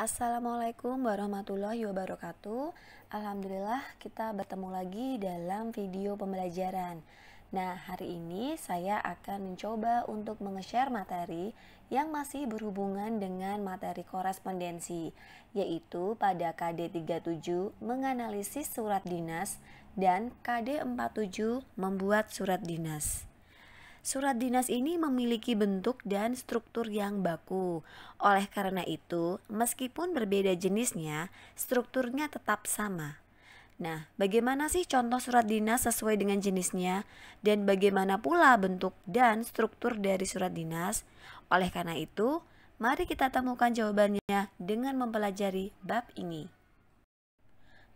Assalamualaikum warahmatullahi wabarakatuh. Alhamdulillah kita bertemu lagi dalam video pembelajaran. Nah, hari ini saya akan mencoba untuk menge-share materi yang masih berhubungan dengan materi korespondensi, yaitu pada KD 37 menganalisis surat dinas dan KD 47 membuat surat dinas. Surat dinas ini memiliki bentuk dan struktur yang baku. Oleh karena itu, meskipun berbeda jenisnya, strukturnya tetap sama. Nah, bagaimana sih contoh surat dinas sesuai dengan jenisnya? Dan bagaimana pula bentuk dan struktur dari surat dinas? Oleh karena itu, mari kita temukan jawabannya dengan mempelajari bab ini.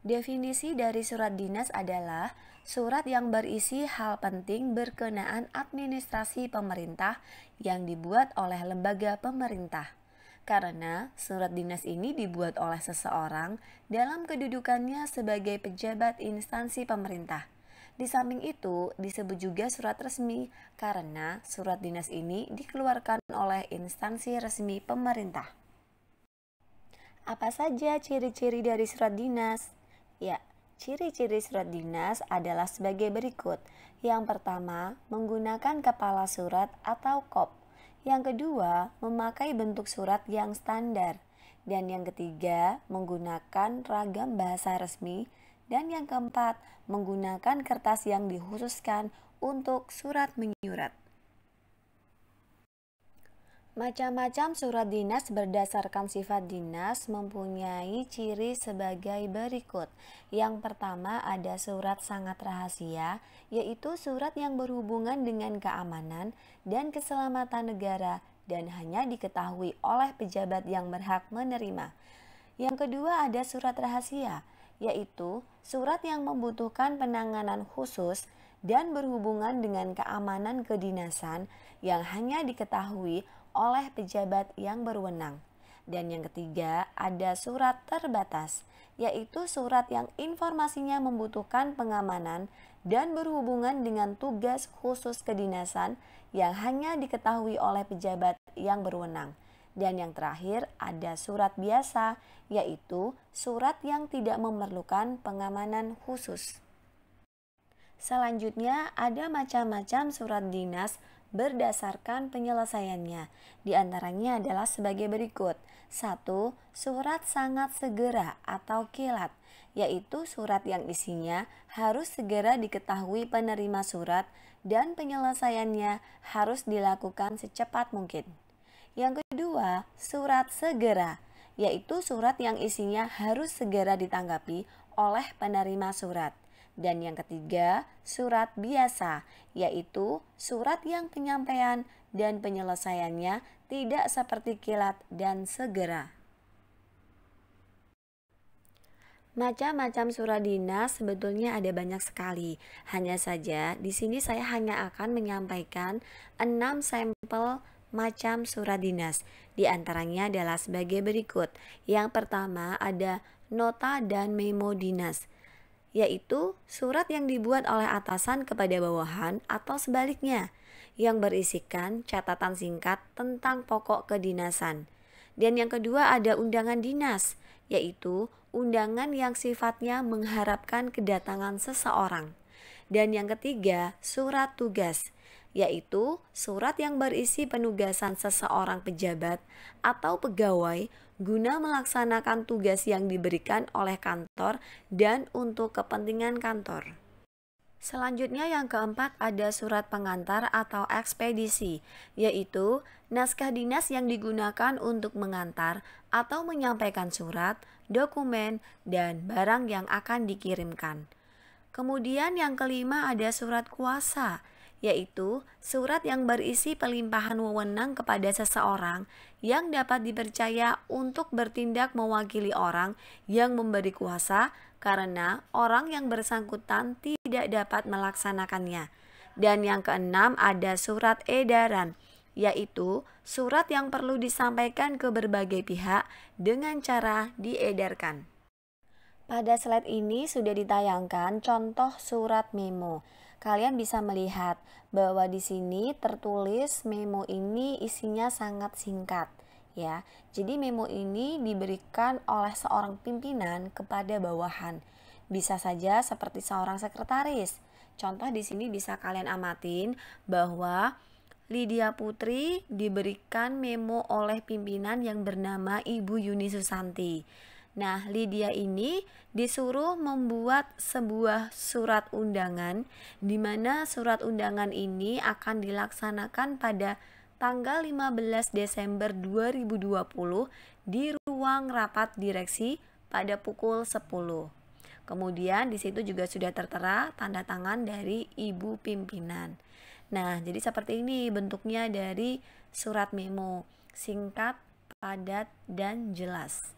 Definisi dari surat dinas adalah surat yang berisi hal penting berkenaan administrasi pemerintah yang dibuat oleh lembaga pemerintah. Karena surat dinas ini dibuat oleh seseorang dalam kedudukannya sebagai pejabat instansi pemerintah. Di samping itu disebut juga surat resmi karena surat dinas ini dikeluarkan oleh instansi resmi pemerintah. Apa saja ciri-ciri dari surat dinas? Ya, ciri-ciri surat dinas adalah sebagai berikut. Yang pertama, menggunakan kepala surat atau kop. Yang kedua, memakai bentuk surat yang standar. Dan yang ketiga, menggunakan ragam bahasa resmi. Dan yang keempat, menggunakan kertas yang dikhususkan untuk surat menyurat. Macam-macam surat dinas berdasarkan sifat dinas mempunyai ciri sebagai berikut. Yang pertama ada surat sangat rahasia, yaitu surat yang berhubungan dengan keamanan dan keselamatan negara dan hanya diketahui oleh pejabat yang berhak menerima. Yang kedua ada surat rahasia, yaitu surat yang membutuhkan penanganan khusus dan berhubungan dengan keamanan kedinasan yang hanya diketahui oleh pejabat yang berwenang. Dan yang ketiga ada surat terbatas, yaitu surat yang informasinya membutuhkan pengamanan dan berhubungan dengan tugas khusus kedinasan yang hanya diketahui oleh pejabat yang berwenang. Dan yang terakhir ada surat biasa, yaitu surat yang tidak memerlukan pengamanan khusus. Selanjutnya ada macam-macam surat dinas berdasarkan penyelesaiannya. Di antaranya adalah sebagai berikut. 1. Surat sangat segera atau kilat, yaitu surat yang isinya harus segera diketahui penerima surat dan penyelesaiannya harus dilakukan secepat mungkin. Yang kedua, surat segera, yaitu surat yang isinya harus segera ditanggapi oleh penerima surat. Dan yang ketiga, surat biasa, yaitu surat yang penyampaian dan penyelesaiannya tidak seperti kilat dan segera. Macam-macam surat dinas sebetulnya ada banyak sekali. Hanya saja di sini saya hanya akan menyampaikan 6 sampel macam surat dinas. Di antaranya adalah sebagai berikut. Yang pertama ada nota dan memo dinas, yaitu surat yang dibuat oleh atasan kepada bawahan atau sebaliknya, yang berisikan catatan singkat tentang pokok kedinasan. Dan yang kedua ada undangan dinas, yaitu undangan yang sifatnya mengharapkan kedatangan seseorang. Dan yang ketiga surat tugas, yaitu surat yang berisi penugasan seseorang pejabat atau pegawai guna melaksanakan tugas yang diberikan oleh kantor dan untuk kepentingan kantor. Selanjutnya yang keempat ada surat pengantar atau ekspedisi, yaitu naskah dinas yang digunakan untuk mengantar atau menyampaikan surat, dokumen, dan barang yang akan dikirimkan. Kemudian yang kelima ada surat kuasa, yaitu surat yang berisi pelimpahan wewenang kepada seseorang yang dapat dipercaya untuk bertindak mewakili orang yang memberi kuasa karena orang yang bersangkutan tidak dapat melaksanakannya. Dan yang keenam ada surat edaran, yaitu surat yang perlu disampaikan ke berbagai pihak dengan cara diedarkan. Pada slide ini sudah ditayangkan contoh surat memo. Kalian bisa melihat bahwa di sini tertulis memo ini isinya sangat singkat, ya. Jadi memo ini diberikan oleh seorang pimpinan kepada bawahan. Bisa saja seperti seorang sekretaris. Contoh di sini bisa kalian amatin bahwa Lydia Putri diberikan memo oleh pimpinan yang bernama Ibu Yuni Susanti. Nah, Lydia ini disuruh membuat sebuah surat undangan, di mana surat undangan ini akan dilaksanakan pada tanggal 15 Desember 2020 di ruang rapat direksi pada pukul 10. Kemudian di situ juga sudah tertera tanda tangan dari ibu pimpinan. Nah, jadi seperti ini bentuknya dari surat memo, singkat, padat, dan jelas.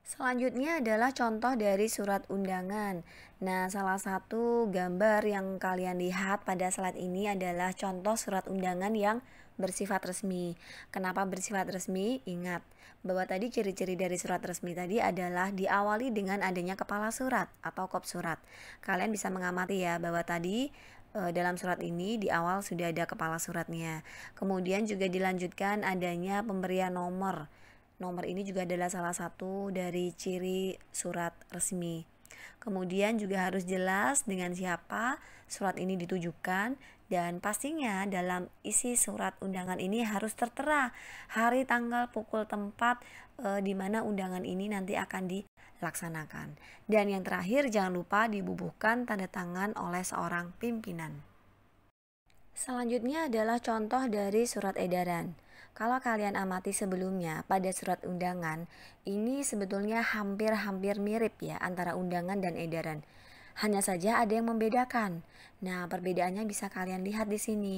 Selanjutnya adalah contoh dari surat undangan. Nah, salah satu gambar yang kalian lihat pada slide ini adalah contoh surat undangan yang bersifat resmi. Kenapa bersifat resmi? Ingat bahwa tadi ciri-ciri dari surat resmi tadi adalah diawali dengan adanya kepala surat atau kop surat. Kalian bisa mengamati ya bahwa tadi dalam surat ini di awal sudah ada kepala suratnya. Kemudian juga dilanjutkan adanya pemberian nomor. Nomor ini juga adalah salah satu dari ciri surat resmi. Kemudian juga harus jelas dengan siapa surat ini ditujukan, dan pastinya dalam isi surat undangan ini harus tertera hari, tanggal, pukul, tempat di mana undangan ini nanti akan dilaksanakan. Dan yang terakhir, jangan lupa dibubuhkan tanda tangan oleh seorang pimpinan. Selanjutnya adalah contoh dari surat edaran. Kalau kalian amati sebelumnya pada surat undangan, ini sebetulnya hampir-hampir mirip ya antara undangan dan edaran. Hanya saja ada yang membedakan. Nah, perbedaannya bisa kalian lihat di sini.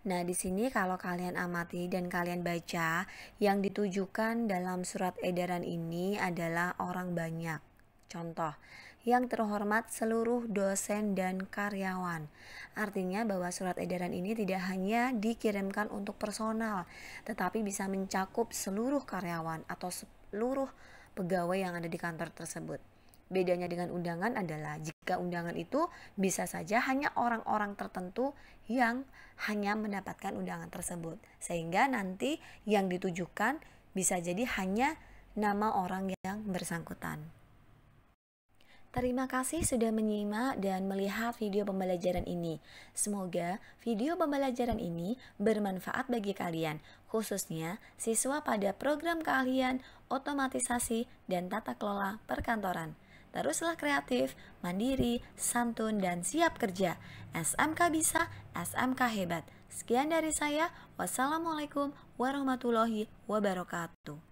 Nah, di sini kalau kalian amati dan kalian baca, yang ditujukan dalam surat edaran ini adalah orang banyak. Contoh, yang terhormat seluruh dosen dan karyawan. Artinya bahwa surat edaran ini tidak hanya dikirimkan untuk personal, tetapi bisa mencakup seluruh karyawan atau seluruh pegawai yang ada di kantor tersebut. Bedanya dengan undangan adalah jika undangan itu bisa saja hanya orang-orang tertentu yang hanya mendapatkan undangan tersebut, sehingga nanti yang ditujukan bisa jadi hanya nama orang yang bersangkutan. Terima kasih sudah menyimak dan melihat video pembelajaran ini. Semoga video pembelajaran ini bermanfaat bagi kalian, khususnya siswa pada program keahlian otomatisasi dan tata kelola perkantoran. Teruslah kreatif, mandiri, santun, dan siap kerja. SMK bisa, SMK hebat. Sekian dari saya. Wassalamualaikum warahmatullahi wabarakatuh.